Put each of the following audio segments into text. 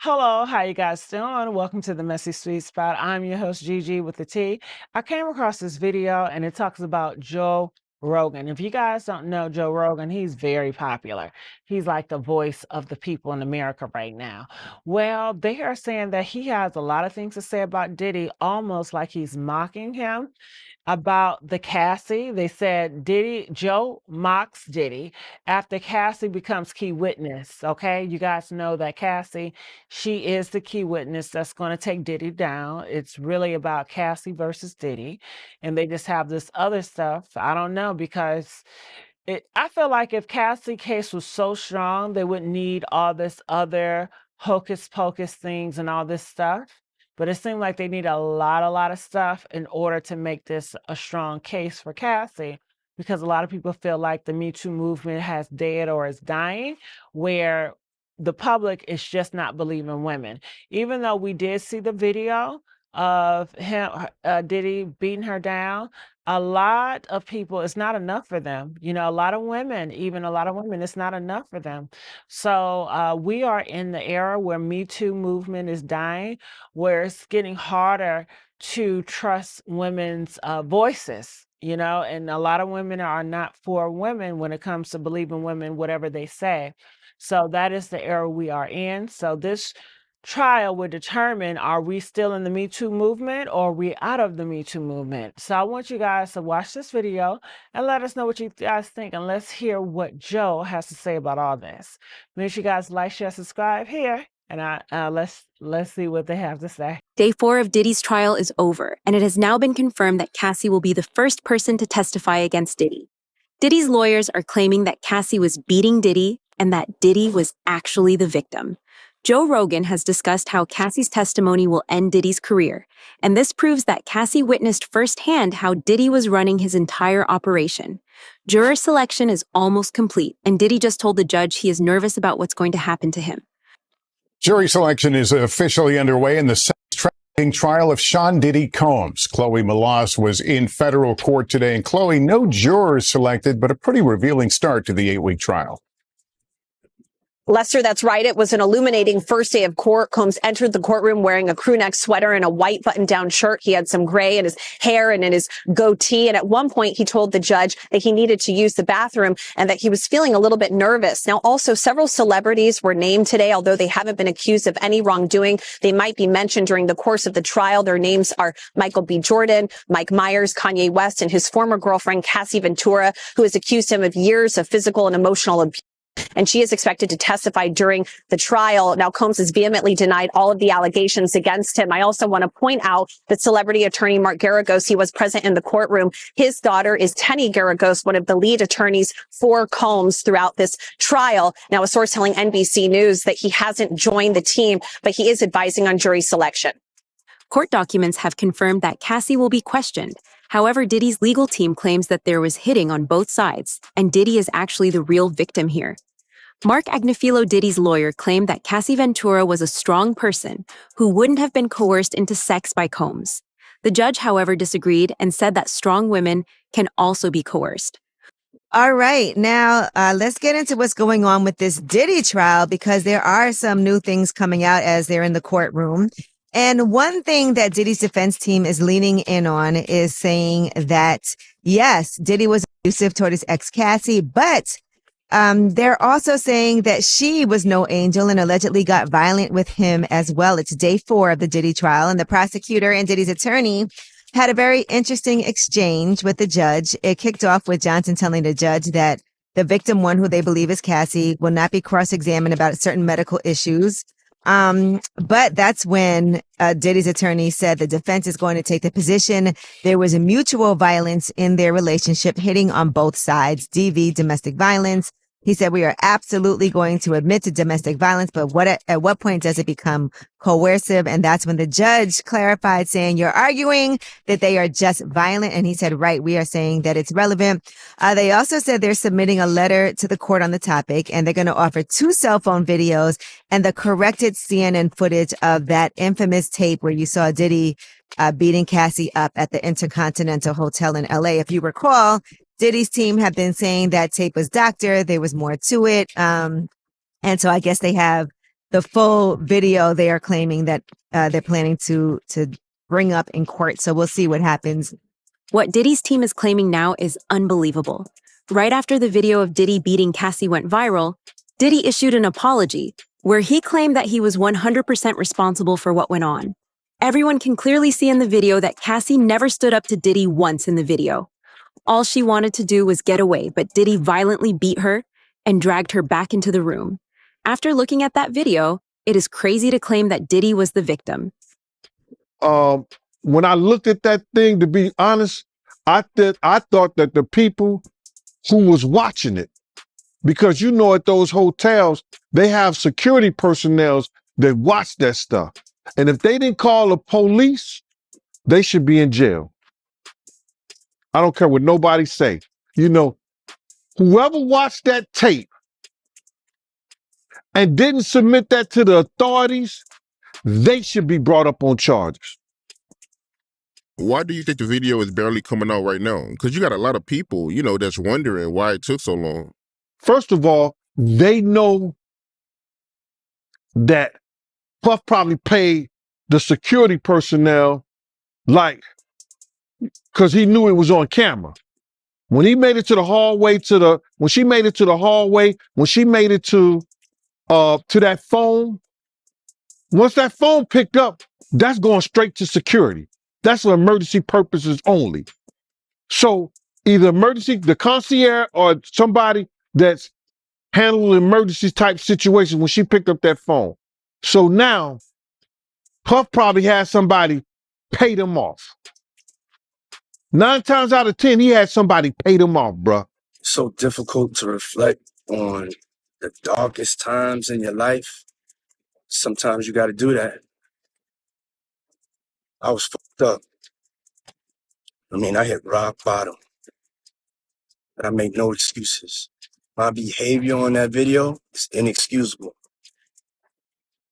Hello, how you guys doing? Welcome to the Messy Sweet Spot. I'm your host Gigi with the T. I came across this video and it talks about Joe Rogan. If you guys don't know Joe Rogan, he's very popular. He's like the voice of the people in America right now. Well, they are saying that he has a lot of things to say about Diddy, almost like he's mocking him about the Cassie. They said Joe mocks Diddy after Cassie becomes key witness. Okay, you guys know that Cassie, she is the key witness that's going to take Diddy down. It's really about Cassie versus Diddy, and they just have this other stuff. I don't know because I feel like if Cassie case was so strong, they wouldn't need all this other hocus pocus things and all this stuff. But it seemed like they need a lot of stuff in order to make this a strong case for Cassie, because a lot of people feel like the Me Too movement has dead or is dying, where the public is just not believing women. Even though we did see the video of him, Diddy beating her down, a lot of people, it's not enough for them. You know, a lot of women, even a lot of women, it's not enough for them. So we are in the era where Me Too movement is dying, where it's getting harder to trust women's voices. You know, and a lot of women are not for women when it comes to believing women, whatever they say. So that is the era we are in. So this trial would determine, are we still in the Me Too movement or are we out of the Me Too movement? So I want you guys to watch this video and let us know what you guys think, and let's hear what Joe has to say about all this. Make sure you guys like, share, subscribe here, and let's see what they have to say. Day 4 of Diddy's trial is over, and it has now been confirmed that Cassie will be the first person to testify against Diddy. Diddy's lawyers are claiming that Cassie was beating Diddy and that Diddy was actually the victim. Joe Rogan has discussed how Cassie's testimony will end Diddy's career, and this proves that Cassie witnessed firsthand how Diddy was running his entire operation. Juror selection is almost complete, and Diddy just told the judge he is nervous about what's going to happen to him. Jury selection is officially underway in the sex-trafficking trial of Sean Diddy Combs. Chloe Malas was in federal court today. And Chloe, no jurors selected, but a pretty revealing start to the 8-week trial. Lester, that's right. It was an illuminating first day of court. Combs entered the courtroom wearing a crew neck sweater and a white button-down shirt. He had some gray in his hair and in his goatee. And at one point, he told the judge that he needed to use the bathroom and that he was feeling a little bit nervous. Now, also, several celebrities were named today, although they haven't been accused of any wrongdoing. They might be mentioned during the course of the trial. Their names are Michael B. Jordan, Mike Myers, Kanye West, and his former girlfriend, Cassie Ventura, who has accused him of years of physical and emotional abuse. And she is expected to testify during the trial. Now, Combs has vehemently denied all of the allegations against him. I also want to point out that celebrity attorney Mark Garagos, he was present in the courtroom. His daughter is Tenny Garagos, one of the lead attorneys for Combs throughout this trial. Now, a source telling NBC News that he hasn't joined the team, but he is advising on jury selection. Court documents have confirmed that Cassie will be questioned. However, Diddy's legal team claims that there was hitting on both sides, and Diddy is actually the real victim here. Mark Agnifilo, Diddy's lawyer, claimed that Cassie Ventura was a strong person who wouldn't have been coerced into sex by Combs. The judge, however, disagreed and said that strong women can also be coerced. All right. Now, let's get into what's going on with this Diddy trial, because there are some new things coming out as they're in the courtroom. And one thing that Diddy's defense team is leaning in on is saying that, yes, Diddy was abusive toward his ex Cassie, but they're also saying that she was no angel and allegedly got violent with him as well. It's day 4 of the Diddy trial, and the prosecutor and Diddy's attorney had a very interesting exchange with the judge. It kicked off with Johnson telling the judge that the victim one, who they believe is Cassie, will not be cross-examined about certain medical issues. But that's when Diddy's attorney said the defense is going to take the position there was a mutual violence in their relationship, hitting on both sides, DV, domestic violence. He said, we are absolutely going to admit to domestic violence, but at what point does it become coercive? And that's when the judge clarified, saying, you're arguing that they are just violent. And he said, right, we are saying that it's relevant. They also said they're submitting a letter to the court on the topic, and they're going to offer 2 cell phone videos and the corrected CNN footage of that infamous tape where you saw Diddy beating Cassie up at the Intercontinental Hotel in LA. If you recall, Diddy's team have been saying that tape was doctored. There was more to it. And so I guess they have the full video they are claiming that they're planning to bring up in court. So we'll see what happens. What Diddy's team is claiming now is unbelievable. Right after the video of Diddy beating Cassie went viral, Diddy issued an apology where he claimed that he was 100% responsible for what went on. Everyone can clearly see in the video that Cassie never stood up to Diddy once in the video. All she wanted to do was get away, but Diddy violently beat her and dragged her back into the room. After looking at that video, it is crazy to claim that Diddy was the victim. When I looked at that thing, to be honest, I thought that the people who was watching it, because you know at those hotels, they have security personnel that watch that stuff. And if they didn't call the police, they should be in jail. I don't care what nobody say. You know, whoever watched that tape and didn't submit that to the authorities, they should be brought up on charges. Why do you think the video is barely coming out right now? Because you got a lot of people, you know, that's wondering why it took so long. First of all, they know that Puff probably paid the security personnel, like, because he knew it was on camera. When he made it to the hallway, when she made it to that phone, once that phone picked up, that's going straight to security. That's for emergency purposes only. So either the concierge or somebody that's handling emergency type situations when she picked up that phone. So now Puff probably had somebody pay them off. 9 times out of 10, he had somebody pay them off, bruh. So difficult to reflect on the darkest times in your life. Sometimes you got to do that. I was fucked up. I mean, I hit rock bottom. But I make no excuses. My behavior on that video is inexcusable.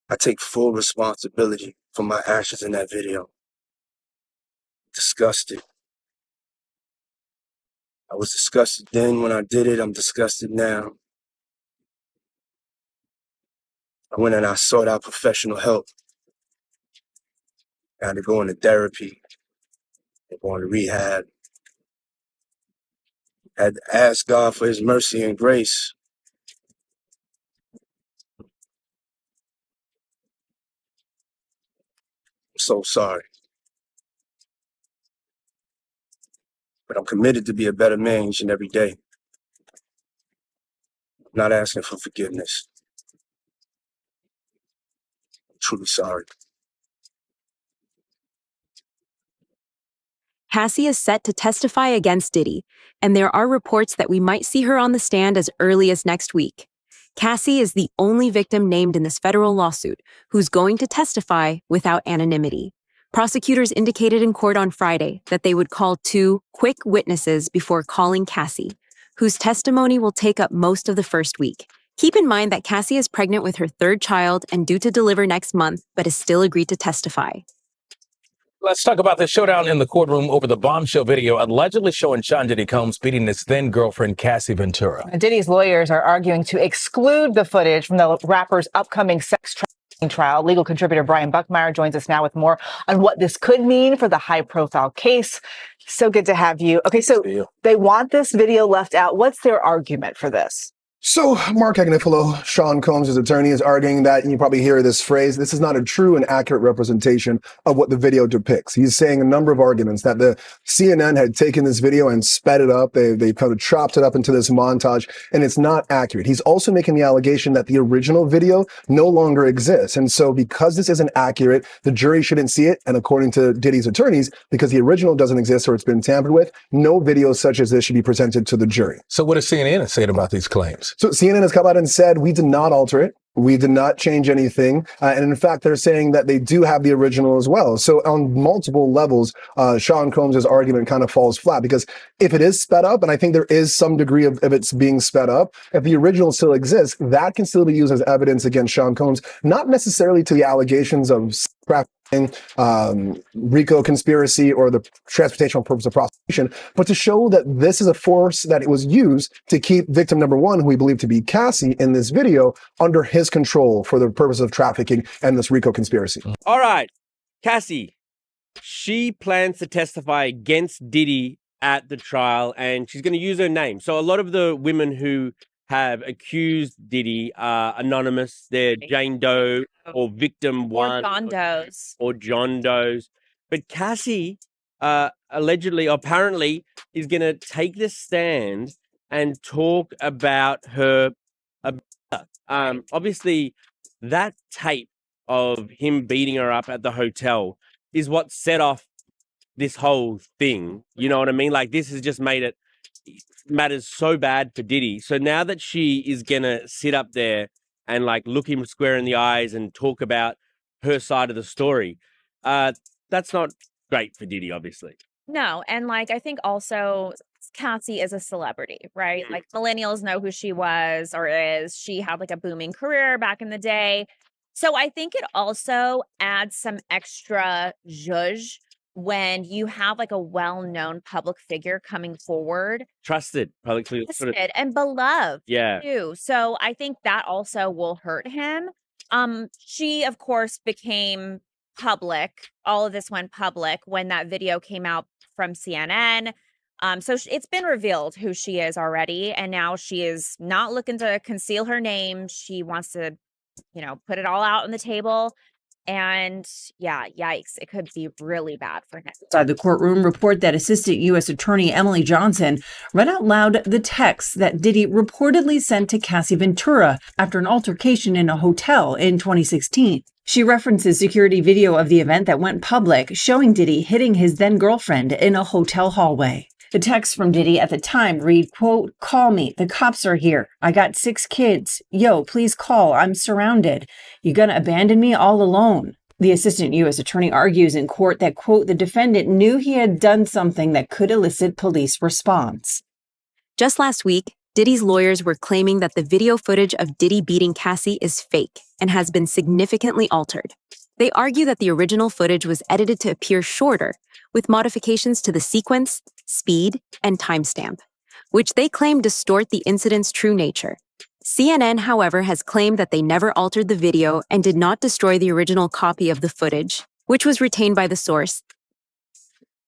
I take full responsibility for my actions in that video. Disgusted. I was disgusted then when I did it. I'm disgusted now. I went and I sought out professional help. I had to go into therapy, go into rehab. I had to ask God for his mercy and grace. I'm so sorry. But I'm committed to be a better man each and every day. I'm not asking for forgiveness. I'm truly sorry. Cassie is set to testify against Diddy, and there are reports that we might see her on the stand as early as next week. Cassie is the only victim named in this federal lawsuit who's going to testify without anonymity. Prosecutors indicated in court on Friday that they would call 2 quick witnesses before calling Cassie, whose testimony will take up most of the first week. Keep in mind that Cassie is pregnant with her 3rd child and due to deliver next month, but has still agreed to testify. Let's talk about the showdown in the courtroom over the bombshell video allegedly showing Sean Diddy Combs beating his then girlfriend, Cassie Ventura. Diddy's lawyers are arguing to exclude the footage from the rapper's upcoming sex trafficking trial. Legal contributor Brian Buckmeyer joins us now with more on what this could mean for the high-profile case. So good to have you. Okay, so they want this video left out. What's their argument for this? So Mark Agnifilo, Sean Combs' attorney, is arguing that, and you probably hear this phrase, this is not a true and accurate representation of what the video depicts. He's saying a number of arguments that the CNN had taken this video and sped it up. They kind of chopped it up into this montage, and it's not accurate. He's also making the allegation that the original video no longer exists. And so because this isn't accurate, the jury shouldn't see it. And according to Diddy's attorneys, because the original doesn't exist or it's been tampered with, no video such as this should be presented to the jury. So what does CNN say about these claims? So CNN has come out and said, we did not alter it. We did not change anything. And in fact, they're saying that they do have the original as well. So on multiple levels, Sean Combs' argument kind of falls flat because if it is sped up, and I think there is some degree of it's being sped up, if the original still exists, that can still be used as evidence against Sean Combs, not necessarily to the allegations of craft RICO conspiracy or the transportation for purpose of prostitution, but to show that this is a force that it was used to keep victim number one, who we believe to be Cassie in this video, under his control for the purpose of trafficking and this RICO conspiracy. All right, Cassie, she plans to testify against Diddy at the trial, and she's going to use her name. So a lot of the women who have accused Diddy are anonymous. They're Jane Doe or victim one. Or John Doe's. Or John Doe's. But Cassie allegedly, apparently, is going to take the stand and talk about her obviously, that tape of him beating her up at the hotel is what set off this whole thing. You know what I mean? Like, this has just made it matters so bad for Diddy. So now that she is gonna sit up there and like look him square in the eyes and talk about her side of the story, that's not great for Diddy, obviously. No, and like I think also Cassie is a celebrity, right? Like millennials know who she was or is. She had like a booming career back in the day. So I think it also adds some extra zhuzh when you have like a well-known public figure coming forward. Trusted, publicly Trusted and beloved yeah. too. So I think that also will hurt him. She of course became public. All of this went public when that video came out from CNN. So it's been revealed who she is already, and now she is not looking to conceal her name. She wants to, put it all out on the table. And yeah, yikes, it could be really bad for him. Inside the courtroom, report that Assistant U.S. Attorney Emily Johnson read out loud the text that Diddy reportedly sent to Cassie Ventura after an altercation in a hotel in 2016. She references security video of the event that went public, showing Diddy hitting his then-girlfriend in a hotel hallway. The text from Diddy at the time read, quote, "Call me. The cops are here. I got 6 kids. Yo, please call. I'm surrounded. You gonna abandon me all alone?" The assistant U.S. attorney argues in court that, quote, the defendant knew he had done something that could elicit police response. Just last week, Diddy's lawyers were claiming that the video footage of Diddy beating Cassie is fake and has been significantly altered. They argue that the original footage was edited to appear shorter, with modifications to the sequence, speed, and timestamp, which they claim distort the incident's true nature. CNN, however, has claimed that they never altered the video and did not destroy the original copy of the footage, which was retained by the source.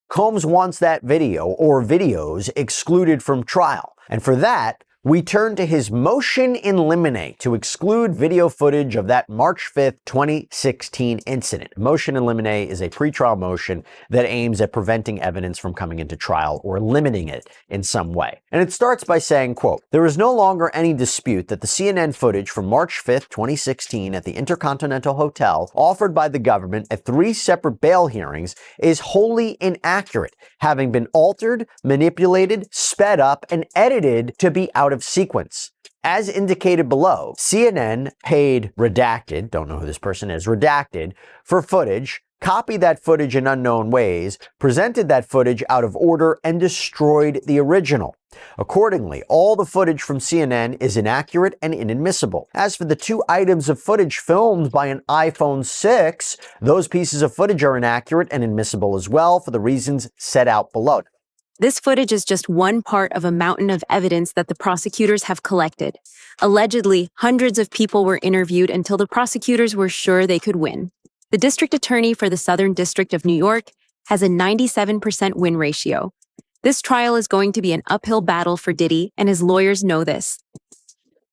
Combs wants that video or videos excluded from trial, and for that, we turn to his motion in limine to exclude video footage of that March 5th, 2016 incident. Motion in limine is a pretrial motion that aims at preventing evidence from coming into trial or limiting it in some way. And it starts by saying, quote, "There is no longer any dispute that the CNN footage from March 5th, 2016 at the Intercontinental Hotel offered by the government at 3 separate bail hearings is wholly inaccurate, having been altered, manipulated, sped up, and edited to be out of sequence. As indicated below, CNN paid Redacted, don't know who this person is, Redacted, for footage, copied that footage in unknown ways, presented that footage out of order, and destroyed the original. Accordingly, all the footage from CNN is inaccurate and inadmissible. As for the 2 items of footage filmed by an iPhone 6, those pieces of footage are inaccurate and inadmissible as well for the reasons set out below." This footage is just one part of a mountain of evidence that the prosecutors have collected. Allegedly, hundreds of people were interviewed until the prosecutors were sure they could win. The district attorney for the Southern District of New York has a 97% win ratio. This trial is going to be an uphill battle for Diddy, and his lawyers know this.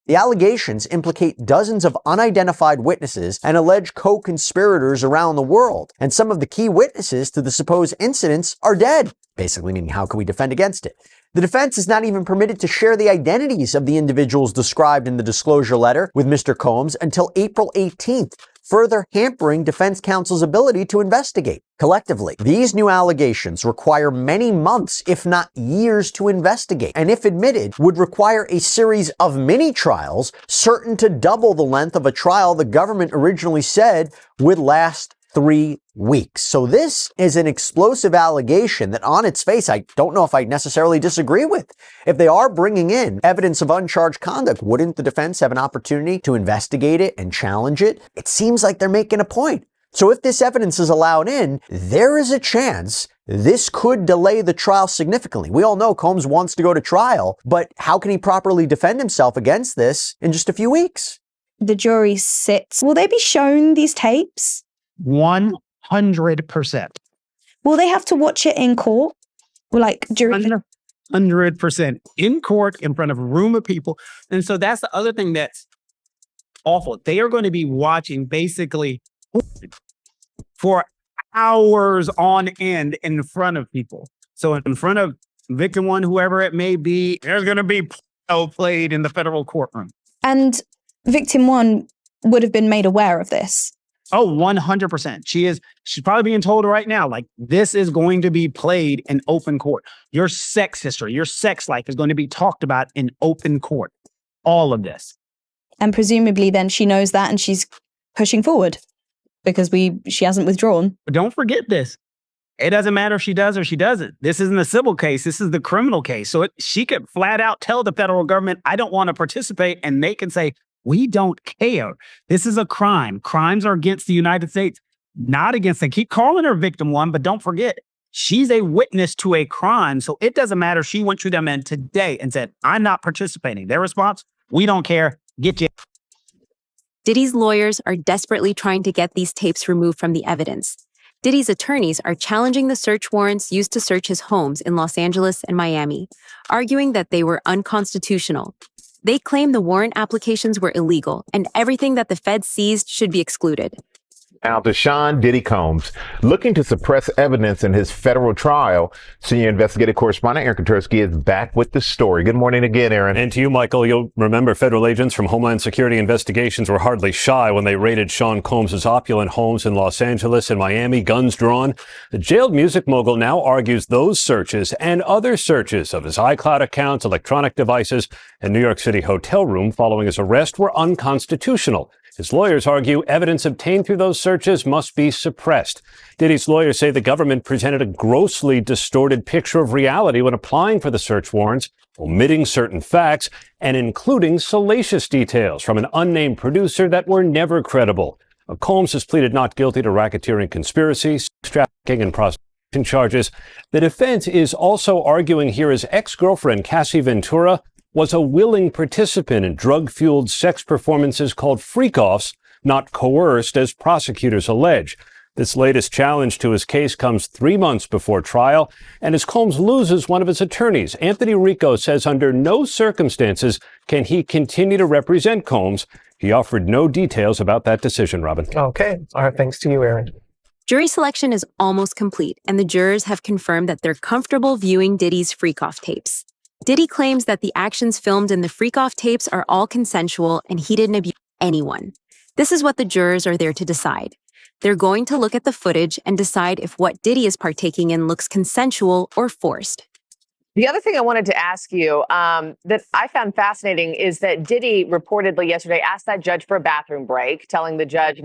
The allegations implicate dozens of unidentified witnesses and alleged co-conspirators around the world, and some of the key witnesses to the supposed incidents are dead. Basically meaning, how can we defend against it? The defense is not even permitted to share the identities of the individuals described in the disclosure letter with Mr. Combs until April 18th, further hampering defense counsel's ability to investigate. Collectively, these new allegations require many months, if not years, to investigate, and if admitted, would require a series of mini-trials certain to double the length of a trial the government originally said would last 3 weeks. So this is an explosive allegation that on its face, I don't know if I necessarily disagree with. If they are bringing in evidence of uncharged conduct, wouldn't the defense have an opportunity to investigate it and challenge it? It seems like they're making a point. So if this evidence is allowed in, there is a chance this could delay the trial significantly. We all know Combs wants to go to trial, but how can he properly defend himself against this in just a few weeks? The jury sits. Will they be shown these tapes? 100%. Will they have to watch it in court? Like during 100% in court in front of a room of people. And so that's the other thing that's awful. They are going to be watching basically for hours on end in front of people. So in front of victim one, whoever it may be, there's going to be played in the federal courtroom. And victim one would have been made aware of this. Oh, 100%. She's probably being told right now, like, this is going to be played in open court. Your sex history, your sex life is going to be talked about in open court. All of this. And presumably then she knows that and she's pushing forward because she hasn't withdrawn. But don't forget this. It doesn't matter if she does or she doesn't. This isn't a civil case. This is the criminal case. So she could flat out tell the federal government, I don't want to participate. And they can say, we don't care. This is a crime. Crimes are against the United States, not against, they keep calling her victim one, but don't forget, she's a witness to a crime. So it doesn't matter. She went to them in today and said, I'm not participating. Their response, we don't care. Get you. Diddy's lawyers are desperately trying to get these tapes removed from the evidence. Diddy's attorneys are challenging the search warrants used to search his homes in Los Angeles and Miami, arguing that they were unconstitutional. They claim the warrant applications were illegal and everything that the Fed seized should be excluded. Now to Sean Diddy Combs, looking to suppress evidence in his federal trial. Senior investigative correspondent Aaron Katersky is back with the story. Good morning again, Aaron. And to you, Michael. You'll remember federal agents from Homeland Security investigations were hardly shy when they raided Sean Combs' opulent homes in Los Angeles and Miami, guns drawn. The jailed music mogul now argues those searches and other searches of his iCloud accounts, electronic devices, and New York City hotel room following his arrest were unconstitutional. His lawyers argue evidence obtained through those searches must be suppressed. Diddy's lawyers say the government presented a grossly distorted picture of reality when applying for the search warrants, omitting certain facts and including salacious details from an unnamed producer that were never credible. Combs has pleaded not guilty to racketeering conspiracy, sex trafficking, and prostitution charges. The defense is also arguing here his ex-girlfriend, Cassie Ventura, was a willing participant in drug-fueled sex performances called freak-offs, not coerced, as prosecutors allege. This latest challenge to his case comes 3 months before trial, and as Combs loses one of his attorneys, Anthony Rico says under no circumstances can he continue to represent Combs. He offered no details about that decision, Robin. Okay. All right. Thanks to you, Aaron. Jury selection is almost complete, and the jurors have confirmed that they're comfortable viewing Diddy's freak-off tapes. Diddy claims that the actions filmed in the freak-off tapes are all consensual and he didn't abuse anyone. This is what the jurors are there to decide. They're going to look at the footage and decide if what Diddy is partaking in looks consensual or forced. The other thing I wanted to ask you that I found fascinating is that Diddy reportedly yesterday asked that judge for a bathroom break, telling the judge,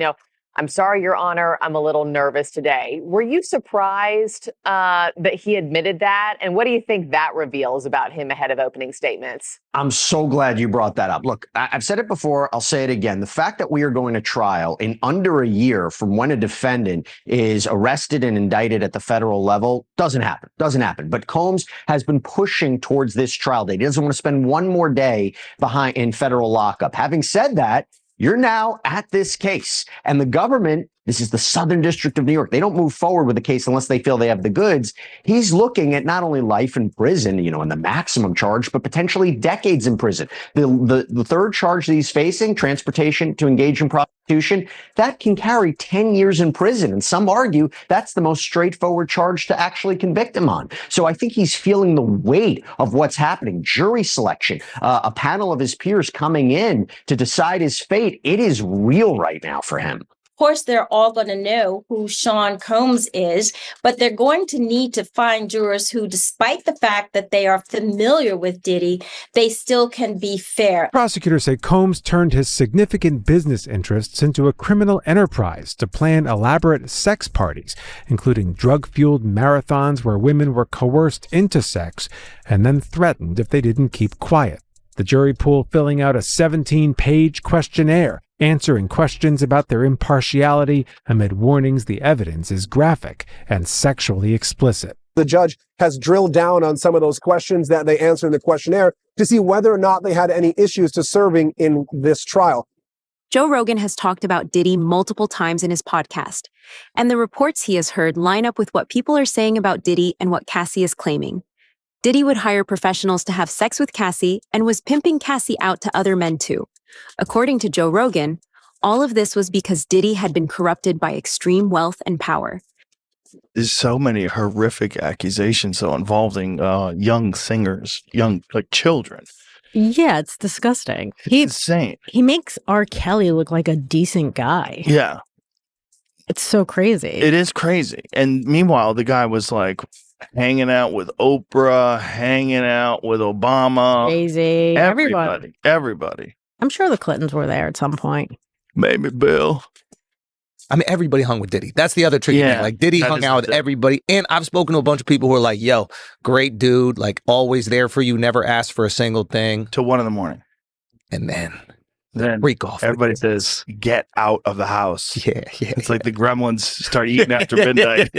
I'm sorry, Your Honor, I'm a little nervous today. Were you surprised that he admitted that? And what do you think that reveals about him ahead of opening statements? I'm so glad you brought that up. Look, I've said it before. I'll say it again. The fact that we are going to trial in under a year from when a defendant is arrested and indicted at the federal level doesn't happen. But Combs has been pushing towards this trial date. He doesn't want to spend one more day behind in federal lockup. Having said that, you're now at this case, and the government, this is the Southern District of New York, they don't move forward with the case unless they feel they have the goods. He's looking at not only life in prison, and the maximum charge, but potentially decades in prison. The third charge that he's facing, transportation to engage in prostitution, that can carry 10 years in prison. And some argue that's the most straightforward charge to actually convict him on. So I think he's feeling the weight of what's happening. Jury selection, a panel of his peers coming in to decide his fate. It is real right now for him. Of course, they're all going to know who Sean Combs is, but they're going to need to find jurors who, despite the fact that they are familiar with Diddy, they still can be fair. Prosecutors say Combs turned his significant business interests into a criminal enterprise to plan elaborate sex parties, including drug-fueled marathons where women were coerced into sex and then threatened if they didn't keep quiet. the jury pool filling out a 17-page questionnaire, answering questions about their impartiality amid warnings the evidence is graphic and sexually explicit. The judge has drilled down on some of those questions that they answered in the questionnaire to see whether or not they had any issues to serving in this trial. Joe Rogan has talked about Diddy multiple times in his podcast, and the reports he has heard line up with what people are saying about Diddy and what Cassie is claiming. Diddy would hire professionals to have sex with Cassie and was pimping Cassie out to other men too. According to Joe Rogan, all of this was because Diddy had been corrupted by extreme wealth and power. There's so many horrific accusations though involving young singers, young children. Yeah, it's disgusting. Insane. He makes R. Kelly look like a decent guy. Yeah. It's so crazy. It is crazy. And meanwhile, the guy was like hanging out with Oprah, hanging out with Obama. Jay-Z, everybody. I'm sure the Clintons were there at some point. Maybe Bill. I mean, everybody hung with Diddy. That's the other tricky thing. Like, Diddy hung out with everybody. And I've spoken to a bunch of people who are like, yo, great dude, like, always there for you, never asked for a single thing. Till 1 a.m. And then freak off. Everybody says, get out of the house. Yeah. It's like the gremlins start eating after midnight.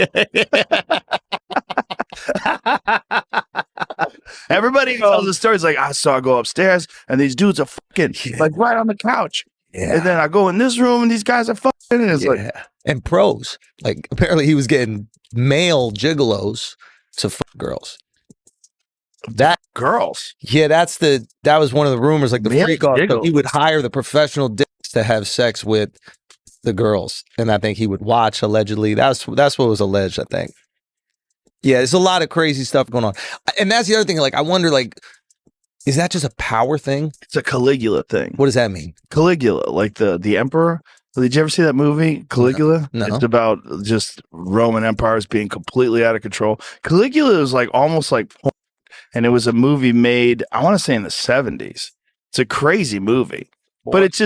Everybody tells the stories like, I saw I go upstairs and these dudes are fucking like right on the couch. Yeah. And then I go in this room and these guys are fucking. And it's like, and pros. Like, apparently he was getting male gigolos to fuck girls. Girls? Yeah, that was one of the rumors. Like, the Male freak off. So gigolos? he would hire the professional dicks to have sex with the girls. And I think he would watch, allegedly. That's what was alleged, I think. Yeah, there's a lot of crazy stuff going on. And that's the other thing. Like, I wonder, like, is that just a power thing? It's a Caligula thing. What does that mean? Caligula, like the emperor. Did you ever see that movie, Caligula? No. It's about just Roman empires being completely out of control. Caligula is like almost like porn, and it was a movie made, I want to say in the 70s. It's a crazy movie. But it's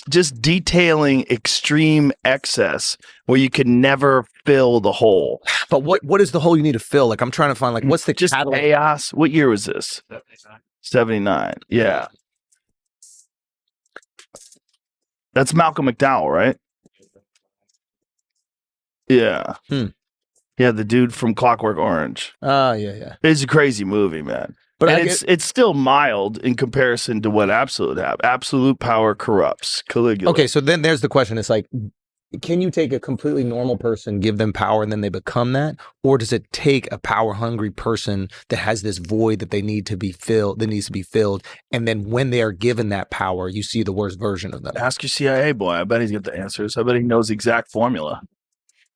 just detailing extreme excess where you can never fill the hole. But what is the hole you need to fill? Like, I'm trying to find, like, what's the just chaos? What year was this? 79. Yeah. That's Malcolm McDowell, right? Yeah. Yeah, the dude from Clockwork Orange. Oh, yeah. It's a crazy movie, man. But and it's still mild in comparison to what Absolute have. Absolute power corrupts. Caligula. Okay, so then there's the question. It's like, can you take a completely normal person, give them power, and then they become that? Or does it take a power-hungry person that has this void that needs to be filled, and then when they are given that power, you see the worst version of them? Ask your CIA boy. I bet he's got the answers. I bet he knows the exact formula.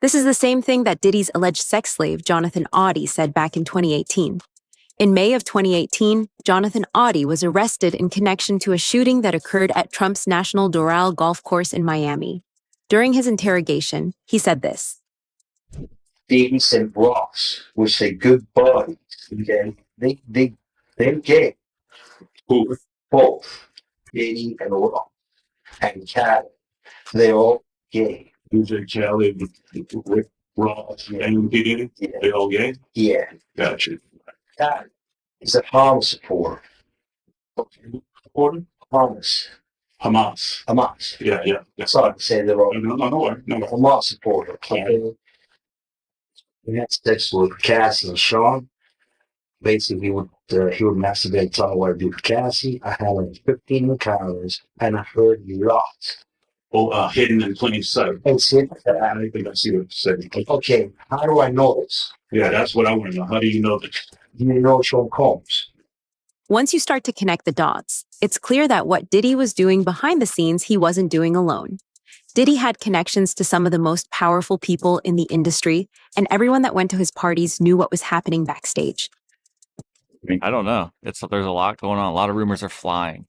This is the same thing that Diddy's alleged sex slave, Jonathan Audie, said back in 2018. In May of 2018, Jonathan Audie was arrested in connection to a shooting that occurred at Trump's National Doral golf course in Miami. During his interrogation, he said this. Davis and Ross, which are good buddies, okay? They're gay. Who? Both. Diddy and Ross. And Callie. They're all gay. Who's a Callie with Ross and Diddy? Yeah. They all gay? Yeah. Gotcha. Callie is a Hamas supporter. Supporter? Hamas. Hamas. Yeah. Sorry to say they're all. No. Hamas supporter. Okay. We had sex with Cassie and Sean. Basically, he would masturbate, tell me what to do with Cassie. I had like 15 encounters, and I heard lots. Oh, hidden in plain sight. It's hidden. I think I see what you're saying. Okay, how do I know this? Yeah, that's what I want to know. How do you know this? Do you know Sean Combs? Once you start to connect the dots, it's clear that what Diddy was doing behind the scenes, he wasn't doing alone. Diddy had connections to some of the most powerful people in the industry, and everyone that went to his parties knew what was happening backstage. I don't know. There's a lot going on. A lot of rumors are flying.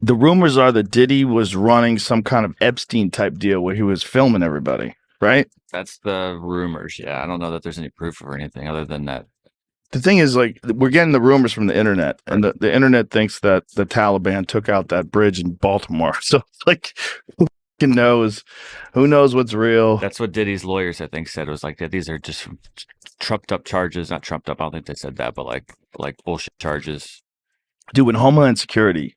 The rumors are that Diddy was running some kind of Epstein type deal where he was filming everybody, right? That's the rumors. Yeah, I don't know that there's any proof or anything other than that. The thing is, like, we're getting the rumors from the internet, and the internet thinks that the Taliban took out that bridge in Baltimore. So it's like, who knows? Who knows what's real? That's what Diddy's lawyers, I think, said. It was like that. These are just trumped up charges. Not trumped up. I don't think they said that, but like bullshit charges. Dude, when Homeland Security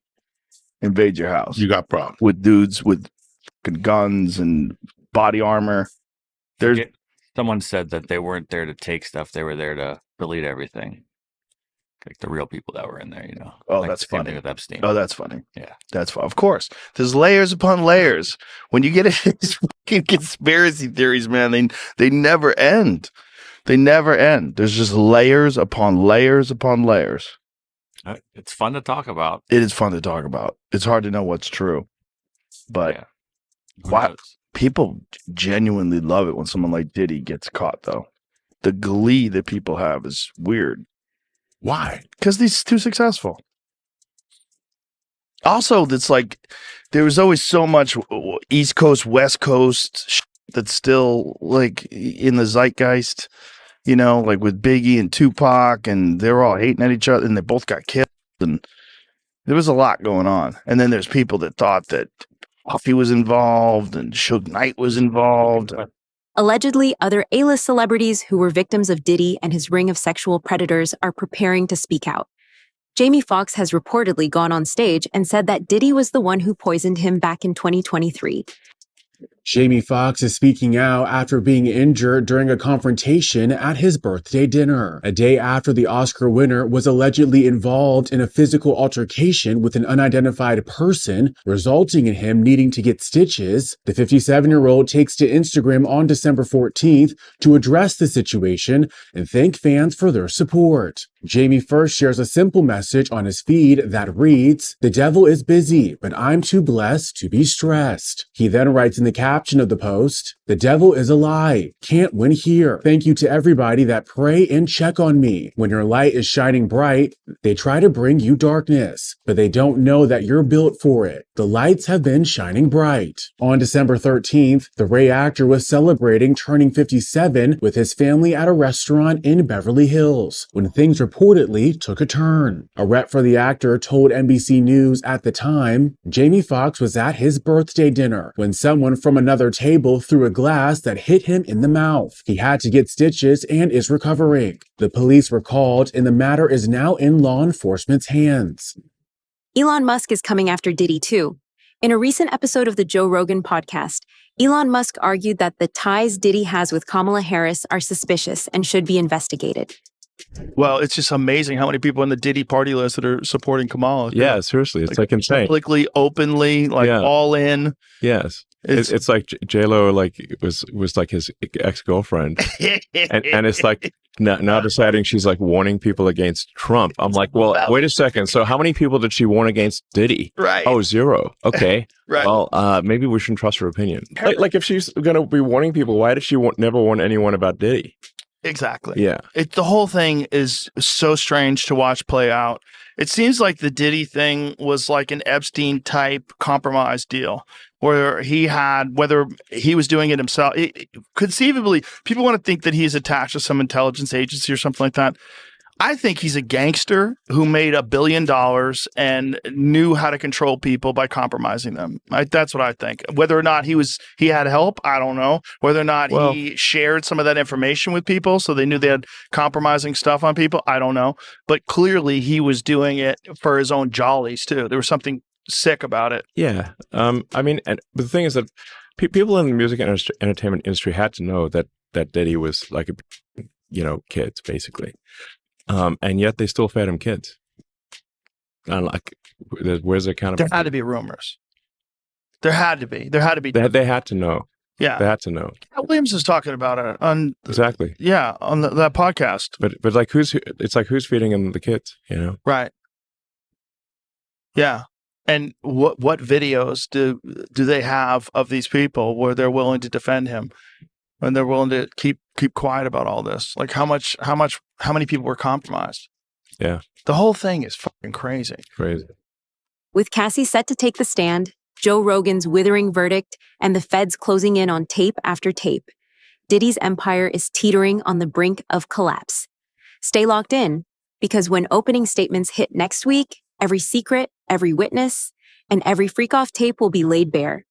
invade your house. You got problems with dudes with fucking guns and body armor. There's Someone said that they weren't there to take stuff; they were there to delete everything. Like the real people that were in there, Oh, like that's the same funny. thing with Epstein. Oh, that's funny. Yeah, that's of course. There's layers upon layers. When you get these fucking conspiracy theories, man, they never end. They never end. There's just layers upon layers upon layers. It's fun to talk about. It is fun to talk about. It's hard to know what's true, but why people genuinely love it when someone like Diddy gets caught, though. The glee that people have is weird. Why? Because he's too successful. Also, that's like there was always so much East Coast, West Coast shit that's still like in the zeitgeist, like with Biggie and Tupac, and they were all hating at each other, and they both got killed, and there was a lot going on. And then there's people that thought that Puffy was involved and Suge Knight was involved. Allegedly, other A-list celebrities who were victims of Diddy and his ring of sexual predators are preparing to speak out. Jamie Foxx has reportedly gone on stage and said that Diddy was the one who poisoned him back in 2023. Jamie Foxx is speaking out after being injured during a confrontation at his birthday dinner, a day after the Oscar winner was allegedly involved in a physical altercation with an unidentified person, resulting in him needing to get stitches. The 57-year-old takes to Instagram on December 14th to address the situation and thank fans for their support. Jamie first shares a simple message on his feed that reads, "The devil is busy, but I'm too blessed to be stressed." He then writes in the caption of the post, "The devil is a lie. Can't win here. Thank you to everybody that pray and check on me. When your light is shining bright, they try to bring you darkness, but they don't know that you're built for it. The lights have been shining bright." On December 13th, the Ray actor was celebrating turning 57 with his family at a restaurant in Beverly Hills when things reportedly took a turn. A rep for the actor told NBC News at the time, Jamie Foxx was at his birthday dinner when someone from another table threw a glass that hit him in the mouth. He had to get stitches and is recovering. The police were called and the matter is now in law enforcement's hands. Elon Musk is coming after Diddy too. In a recent episode of the Joe Rogan podcast, Elon Musk argued that the ties Diddy has with Kamala Harris are suspicious and should be investigated. Well, it's just amazing how many people in the Diddy party list that are supporting Kamala. Yeah, seriously. It's like insane. Publicly, openly, all in. Yes. It's like J-Lo was like his ex-girlfriend. and it's like now deciding she's like warning people against Trump. I'm like, well, wait a second. So how many people did she warn against Diddy? Right. Oh, 0. Okay. Right. Well, maybe we shouldn't trust her opinion. Like if she's going to be warning people, why did she never warn anyone about Diddy? Exactly. Yeah. The whole thing is so strange to watch play out. It seems like the Diddy thing was like an Epstein type compromise deal where whether he was doing it himself, conceivably, people want to think that he's attached to some intelligence agency or something like that. I think he's a gangster who made $1 billion and knew how to control people by compromising them. That's what I think. Whether or not he had help, I don't know. Whether or not he shared some of that information with people so they knew they had compromising stuff on people, I don't know. But clearly he was doing it for his own jollies too. There was something sick about it. Yeah. I mean, but the thing is that people in the music and entertainment industry had to know that Diddy was like, kids basically. And yet they still fed him kids. And like, where's the accountability? There had to be rumors. There had to be. They had to know. Yeah. They had to know. Williams was talking about it on exactly. Yeah, on that podcast. But like who's feeding him the kids? Right. Yeah. And what videos do they have of these people where they're willing to defend him? And they're willing to keep quiet about all this. Like how many people were compromised? Yeah. The whole thing is fucking crazy. Crazy. With Cassie set to take the stand, Joe Rogan's withering verdict, and the feds closing in on tape after tape, Diddy's empire is teetering on the brink of collapse. Stay locked in, because when opening statements hit next week, every secret, every witness, and every freak-off tape will be laid bare.